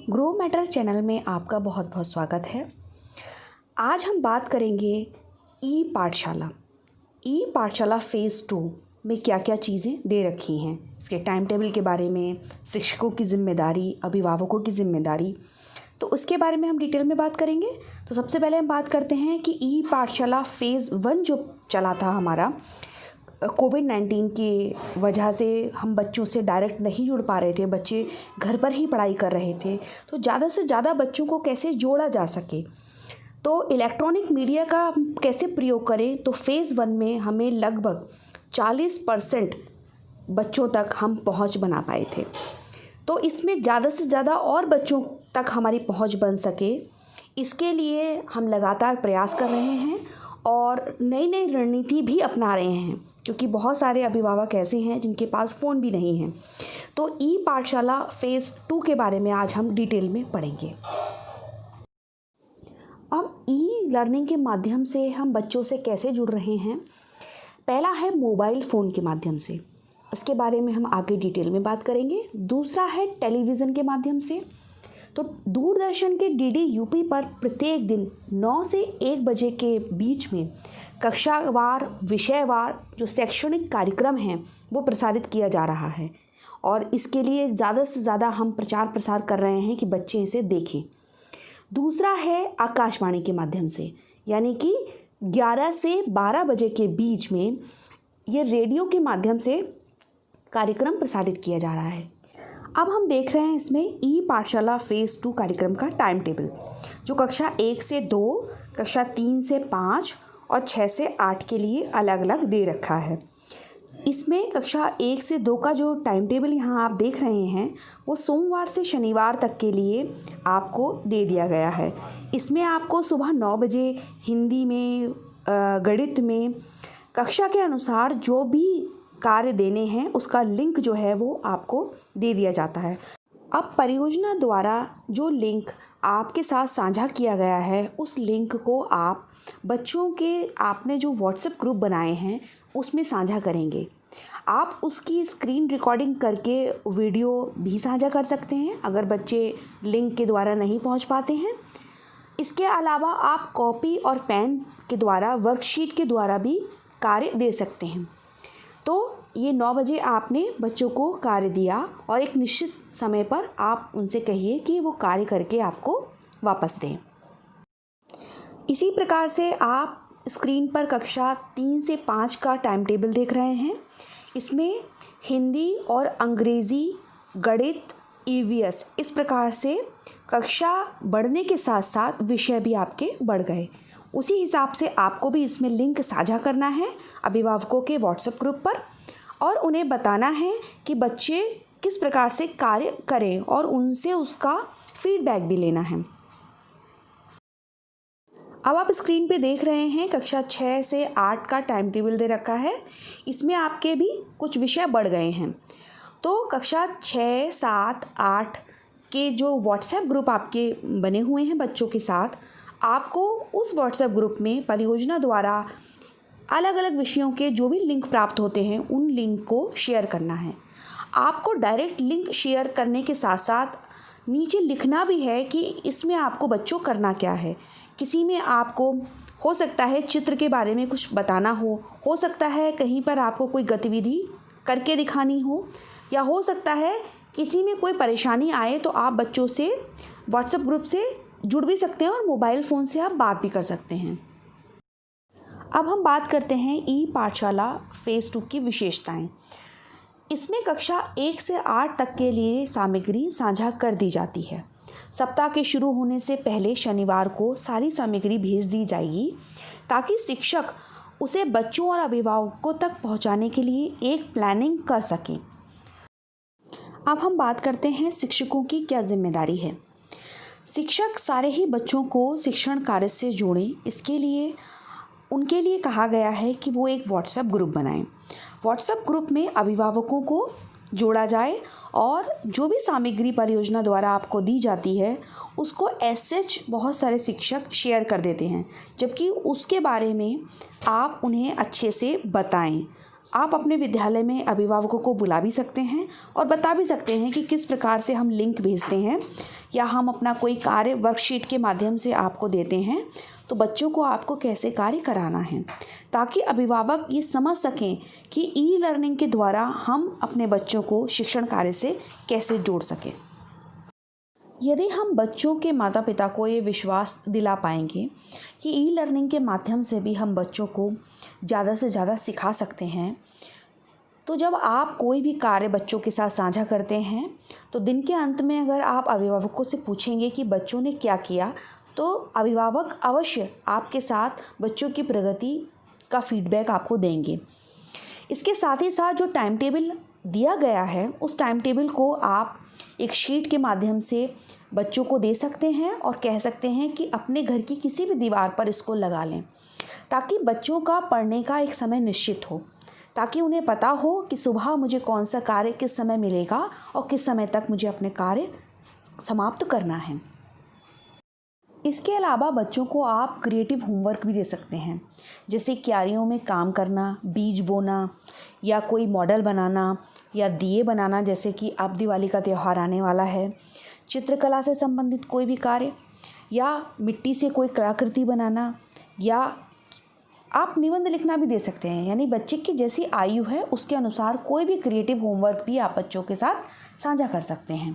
Grow matter channel में आपका बहुत बहुत स्वागत है। आज हम बात करेंगे ई पाठशाला फ़ेज़ 2 में क्या क्या चीज़ें दे रखी हैं, इसके टाइम टेबल के बारे में, शिक्षकों की ज़िम्मेदारी, अभिभावकों की ज़िम्मेदारी, तो उसके बारे में हम डिटेल में बात करेंगे। तो सबसे पहले हम बात करते हैं कि ई पाठशाला फ़ेज़ 1 जो चला था हमारा, कोविड-19 की वजह से हम बच्चों से डायरेक्ट नहीं जुड़ पा रहे थे, बच्चे घर पर ही पढ़ाई कर रहे थे, तो ज़्यादा से ज़्यादा बच्चों को कैसे जोड़ा जा सके, तो इलेक्ट्रॉनिक मीडिया का हम कैसे प्रयोग करें। तो फ़ेज़ 1 में हमें लगभग 40% बच्चों तक हम पहुंच बना पाए थे। तो इसमें ज़्यादा से ज़्यादा और बच्चों तक हमारी पहुंच बन सके, इसके लिए हम लगातार प्रयास कर रहे हैं और नई नई रणनीति भी अपना रहे हैं, क्योंकि बहुत सारे अभिभावक ऐसे हैं जिनके पास फ़ोन भी नहीं है। तो ई पाठशाला फ़ेज़ 2 के बारे में आज हम डिटेल में पढ़ेंगे। अब ई लर्निंग के माध्यम से हम बच्चों से कैसे जुड़ रहे हैं। पहला है मोबाइल फ़ोन के माध्यम से, इसके बारे में हम आगे डिटेल में बात करेंगे। दूसरा है टेलीविज़न के माध्यम से, तो दूरदर्शन के डीडी यूपी पर प्रत्येक दिन 9 से 1 बजे के बीच में कक्षावार विषयवार जो शैक्षणिक कार्यक्रम हैं वो प्रसारित किया जा रहा है और इसके लिए ज़्यादा से ज़्यादा हम प्रचार प्रसार कर रहे हैं कि बच्चे इसे देखें। दूसरा है आकाशवाणी के माध्यम से, यानी कि 11 से 12 बजे के बीच में ये रेडियो के माध्यम से कार्यक्रम प्रसारित किया जा रहा है। अब हम देख रहे हैं इसमें ई पाठशाला फ़ेज़ 2 कार्यक्रम का टाइम टेबल, जो कक्षा 1 से 2, कक्षा 3 से 5 और 6 से 8 के लिए अलग अलग दे रखा है। इसमें कक्षा 1 से 2 का जो टाइम टेबल यहाँ आप देख रहे हैं वो सोमवार से शनिवार तक के लिए आपको दे दिया गया है। इसमें आपको सुबह 9 बजे हिंदी में, गणित में कक्षा के अनुसार जो भी कार्य देने हैं उसका लिंक जो है वो आपको दे दिया जाता है। अब परियोजना द्वारा जो लिंक आपके साथ साझा किया गया है उस लिंक को आप बच्चों के आपने जो व्हाट्सएप ग्रुप बनाए हैं उसमें साझा करेंगे। आप उसकी स्क्रीन रिकॉर्डिंग करके वीडियो भी साझा कर सकते हैं अगर बच्चे लिंक के द्वारा नहीं पहुंच पाते हैं। इसके अलावा आप कॉपी और पेन के द्वारा, वर्कशीट के द्वारा भी कार्य दे सकते हैं। तो ये 9 बजे आपने बच्चों को कार्य दिया और एक निश्चित समय पर आप उनसे कहिए कि वो कार्य करके आपको वापस दें। इसी प्रकार से आप स्क्रीन पर कक्षा 3 से 5 का टाइम टेबल देख रहे हैं। इसमें हिंदी और अंग्रेज़ी, गणित, ईवीएस, इस प्रकार से कक्षा बढ़ने के साथ साथ विषय भी आपके बढ़ गए। उसी हिसाब से आपको भी इसमें लिंक साझा करना है अभिभावकों के व्हाट्सएप ग्रुप पर और उन्हें बताना है कि बच्चे किस प्रकार से कार्य करें और उनसे उसका फीडबैक भी लेना है। अब आप स्क्रीन पे देख रहे हैं कक्षा 6 से 8 का टाइम टेबल दे रखा है। इसमें आपके भी कुछ विषय बढ़ गए हैं। तो कक्षा 6, 7, 8 के जो व्हाट्सएप ग्रुप आपके बने हुए हैं बच्चों के साथ, आपको उस व्हाट्सएप ग्रुप में परियोजना द्वारा अलग अलग विषयों के जो भी लिंक प्राप्त होते हैं उन लिंक को शेयर करना है। आपको डायरेक्ट लिंक शेयर करने के साथ साथ नीचे लिखना भी है कि इसमें आपको बच्चों करना क्या है। किसी में आपको हो सकता है चित्र के बारे में कुछ बताना हो सकता है कहीं पर आपको कोई गतिविधि करके दिखानी हो, या हो सकता है किसी में कोई परेशानी आए तो आप बच्चों से व्हाट्सएप ग्रुप से जुड़ भी सकते हैं और मोबाइल फ़ोन से आप बात भी कर सकते हैं। अब हम बात करते हैं ई पाठशाला फ़ेज़ 2 की विशेषताएं। इसमें कक्षा 1 से 8 तक के लिए सामग्री साझा कर दी जाती है। सप्ताह के शुरू होने से पहले शनिवार को सारी सामग्री भेज दी जाएगी ताकि शिक्षक उसे बच्चों और अभिभावकों तक पहुंचाने के लिए एक प्लानिंग कर सकें। अब हम बात करते हैं शिक्षकों की क्या जिम्मेदारी है। शिक्षक सारे ही बच्चों को शिक्षण कार्य से जोड़ें। इसके लिए उनके लिए कहा गया है कि वो एक व्हाट्सएप ग्रुप बनाएं। व्हाट्सएप ग्रुप में अभिभावकों को जोड़ा जाए और जो भी सामग्री परियोजना द्वारा आपको दी जाती है उसको सच बहुत सारे शिक्षक शेयर कर देते हैं, जबकि उसके बारे में आप उन्हें अच्छे से बताएं। आप अपने विद्यालय में अभिभावकों को बुला भी सकते हैं और बता भी सकते हैं कि किस प्रकार से हम लिंक भेजते हैं या हम अपना कोई कार्य वर्कशीट के माध्यम से आपको देते हैं, तो बच्चों को आपको कैसे कार्य कराना है, ताकि अभिभावक ये समझ सकें कि ई लर्निंग के द्वारा हम अपने बच्चों को शिक्षण कार्य से कैसे जोड़ सकें। यदि हम बच्चों के माता पिता को ये विश्वास दिला पाएंगे कि ई लर्निंग के माध्यम से भी हम बच्चों को ज़्यादा से ज़्यादा सिखा सकते हैं, तो जब आप कोई भी कार्य बच्चों के साथ साझा करते हैं तो दिन के अंत में अगर आप अभिभावकों से पूछेंगे कि बच्चों ने क्या किया, तो अभिभावक अवश्य आपके साथ बच्चों की प्रगति का फीडबैक आपको देंगे। इसके साथ ही साथ जो टाइम टेबल दिया गया है, उस टाइम टेबल को आप एक शीट के माध्यम से बच्चों को दे सकते हैं और कह सकते हैं कि अपने घर की किसी भी दीवार पर इसको लगा लें, ताकि बच्चों का पढ़ने का एक समय निश्चित हो, ताकि उन्हें पता हो कि सुबह मुझे कौन सा कार्य किस समय मिलेगा और किस समय तक मुझे अपने कार्य समाप्त करना है। इसके अलावा बच्चों को आप क्रिएटिव होमवर्क भी दे सकते हैं, जैसे क्यारियों में काम करना, बीज बोना या कोई मॉडल बनाना या दिए बनाना, जैसे कि अब दिवाली का त्यौहार आने वाला है, चित्रकला से संबंधित कोई भी कार्य या मिट्टी से कोई कलाकृति बनाना, या आप निबंध लिखना भी दे सकते हैं। यानी बच्चे की जैसी आयु है उसके अनुसार कोई भी क्रिएटिव होमवर्क भी आप बच्चों के साथ साझा कर सकते हैं।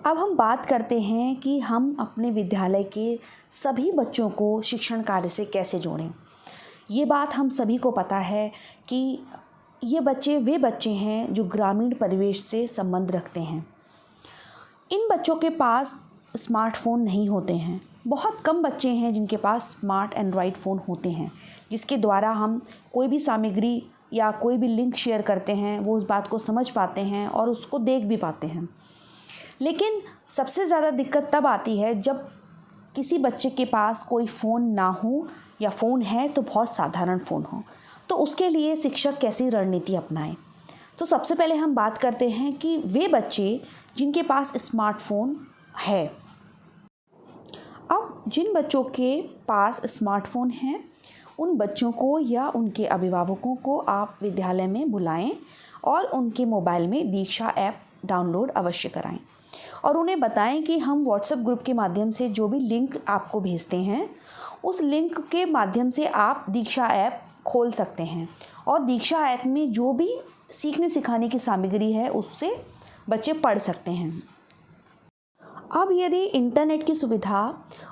अब हम बात करते हैं कि हम अपने विद्यालय के सभी बच्चों को शिक्षण कार्य से कैसे जोड़ें। ये बात हम सभी को पता है कि ये बच्चे वे बच्चे हैं जो ग्रामीण परिवेश से संबंध रखते हैं। इन बच्चों के पास स्मार्टफ़ोन नहीं होते हैं। बहुत कम बच्चे हैं जिनके पास स्मार्ट एंड्रॉयड फ़ोन होते हैं, जिसके द्वारा हम कोई भी सामग्री या कोई भी लिंक शेयर करते हैं, वो उस बात को समझ पाते हैं और उसको देख भी पाते हैं। लेकिन सबसे ज़्यादा दिक्कत तब आती है जब किसी बच्चे के पास कोई फ़ोन ना हो या फ़ोन है तो बहुत साधारण फ़ोन हो। तो उसके लिए शिक्षक कैसी रणनीति अपनाएं। तो सबसे पहले हम बात करते हैं कि वे बच्चे जिनके पास स्मार्टफ़ोन है। अब जिन बच्चों के पास स्मार्टफ़ोन है, उन बच्चों को या उनके अभिभावकों को आप विद्यालय में बुलाएं और उनके मोबाइल में दीक्षा ऐप डाउनलोड अवश्य कराएं और उन्हें बताएं कि हम व्हाट्सएप ग्रुप के माध्यम से जो भी लिंक आपको भेजते हैं, उस लिंक के माध्यम से आप दीक्षा ऐप खोल सकते हैं और दीक्षा ऐप में जो भी सीखने सिखाने की सामग्री है उससे बच्चे पढ़ सकते हैं। अब यदि इंटरनेट की सुविधा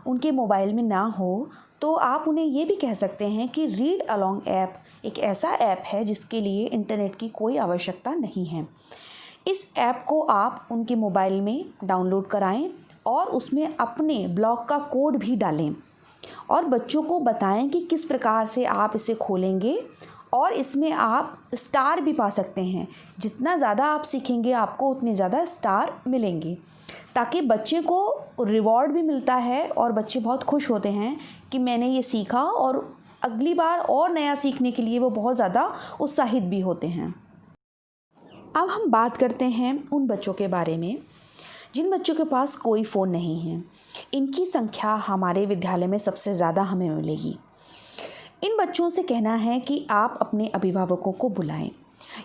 उनके मोबाइल में ना हो तो आप उन्हें ये भी कह सकते हैं कि रीड अलोंग ऐप एक ऐसा ऐप है जिसके लिए इंटरनेट की कोई आवश्यकता नहीं है। इस ऐप को आप उनके मोबाइल में डाउनलोड कराएं और उसमें अपने ब्लॉक का कोड भी डालें और बच्चों को बताएं कि किस प्रकार से आप इसे खोलेंगे और इसमें आप स्टार भी पा सकते हैं। जितना ज़्यादा आप सीखेंगे आपको उतने ज़्यादा स्टार मिलेंगे, ताकि बच्चे को रिवॉर्ड भी मिलता है और बच्चे बहुत खुश होते हैं कि मैंने ये सीखा और अगली बार और नया सीखने के लिए वो बहुत ज़्यादा उत्साहित भी होते हैं। अब हम बात करते हैं उन बच्चों के बारे में जिन बच्चों के पास कोई फ़ोन नहीं है। इनकी संख्या हमारे विद्यालय में सबसे ज़्यादा हमें मिलेगी। इन बच्चों से कहना है कि आप अपने अभिभावकों को बुलाएं।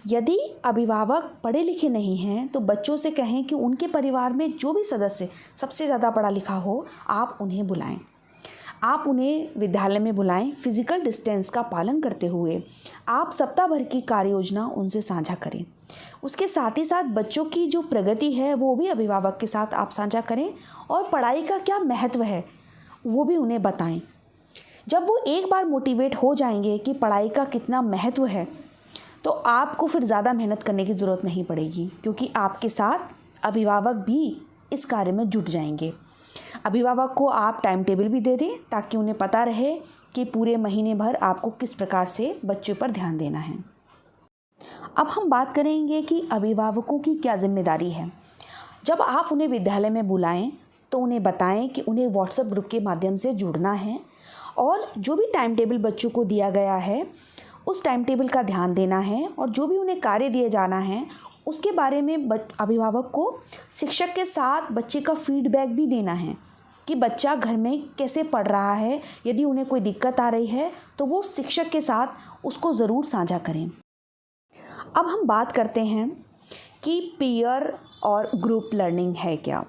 यदि अभिभावक पढ़े लिखे नहीं हैं तो बच्चों से कहें कि उनके परिवार में जो भी सदस्य सबसे ज़्यादा पढ़ा लिखा हो, आप उन्हें बुलाएं। आप उन्हें विद्यालय में बुलाएं। फिज़िकल डिस्टेंस का पालन करते हुए आप सप्ताह भर की कार्य योजना उनसे साझा करें। उसके साथ ही साथ बच्चों की जो प्रगति है वो भी अभिभावक के साथ आप साझा करें और पढ़ाई का क्या महत्व है वो भी उन्हें बताएं। जब वो एक बार मोटिवेट हो जाएंगे कि पढ़ाई का कितना महत्व है, तो आपको फिर ज़्यादा मेहनत करने की ज़रूरत नहीं पड़ेगी, क्योंकि आपके साथ अभिभावक भी इस कार्य में जुट जाएंगे। अभिभावक को आप टाइम टेबल भी दे दें ताकि उन्हें पता रहे कि पूरे महीने भर आपको किस प्रकार से बच्चों पर ध्यान देना है। अब हम बात करेंगे कि अभिभावकों की क्या जिम्मेदारी है। जब आप उन्हें विद्यालय में बुलाएं तो उन्हें बताएं कि उन्हें व्हाट्सएप ग्रुप के माध्यम से जुड़ना है और जो भी टाइम टेबल बच्चों को दिया गया है उस टाइम टेबल का ध्यान देना है और जो भी उन्हें कार्य दिए जाना है उसके बारे में अभिभावक को शिक्षक के साथ बच्चे का फीडबैक भी देना है कि बच्चा घर में कैसे पढ़ रहा है। यदि उन्हें कोई दिक्कत आ रही है तो वो शिक्षक के साथ उसको ज़रूर साझा करें। अब हम बात करते हैं कि पीयर और ग्रुप लर्निंग है क्या।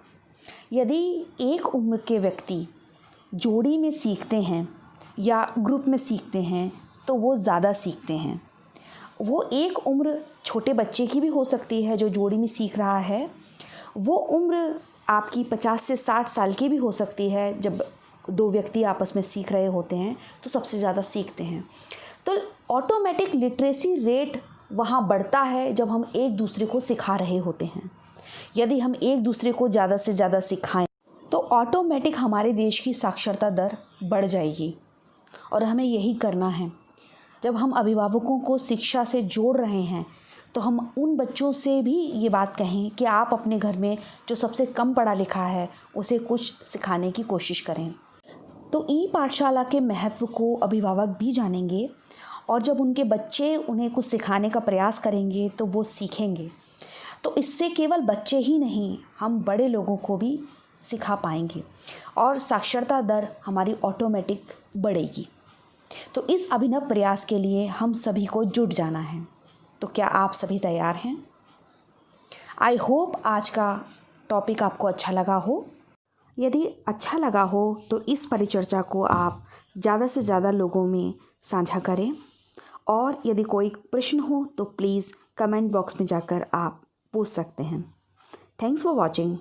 यदि एक उम्र के व्यक्ति जोड़ी में सीखते हैं या ग्रुप में सीखते हैं तो वो ज़्यादा सीखते हैं। वो एक उम्र छोटे बच्चे की भी हो सकती है जो जोड़ी में सीख रहा है, वो उम्र आपकी 50 से 60 साल की भी हो सकती है। जब दो व्यक्ति आपस में सीख रहे होते हैं तो सबसे ज़्यादा सीखते हैं। तो ऑटोमेटिक लिटरेसी रेट वहाँ बढ़ता है जब हम एक दूसरे को सिखा रहे होते हैं। यदि हम एक दूसरे को ज़्यादा से ज़्यादा सिखाएं तो ऑटोमेटिक हमारे देश की साक्षरता दर बढ़ जाएगी और हमें यही करना है। जब हम अभिभावकों को शिक्षा से जोड़ रहे हैं तो हम उन बच्चों से भी ये बात कहें कि आप अपने घर में जो सबसे कम पढ़ा लिखा है उसे कुछ सिखाने की कोशिश करें। तो ई पाठशाला के महत्व को अभिभावक भी जानेंगे और जब उनके बच्चे उन्हें कुछ सिखाने का प्रयास करेंगे तो वो सीखेंगे। तो इससे केवल बच्चे ही नहीं, हम बड़े लोगों को भी सिखा पाएंगे और साक्षरता दर हमारी ऑटोमेटिक बढ़ेगी। तो इस अभिनव प्रयास के लिए हम सभी को जुट जाना है। तो क्या आप सभी तैयार हैं? आई होप आज का टॉपिक आपको अच्छा लगा हो। यदि अच्छा लगा हो तो इस परिचर्चा को आप ज़्यादा से ज़्यादा लोगों में साझा करें और यदि कोई प्रश्न हो तो प्लीज़ कमेंट बॉक्स में जाकर आप पूछ सकते हैं। Thanks for watching.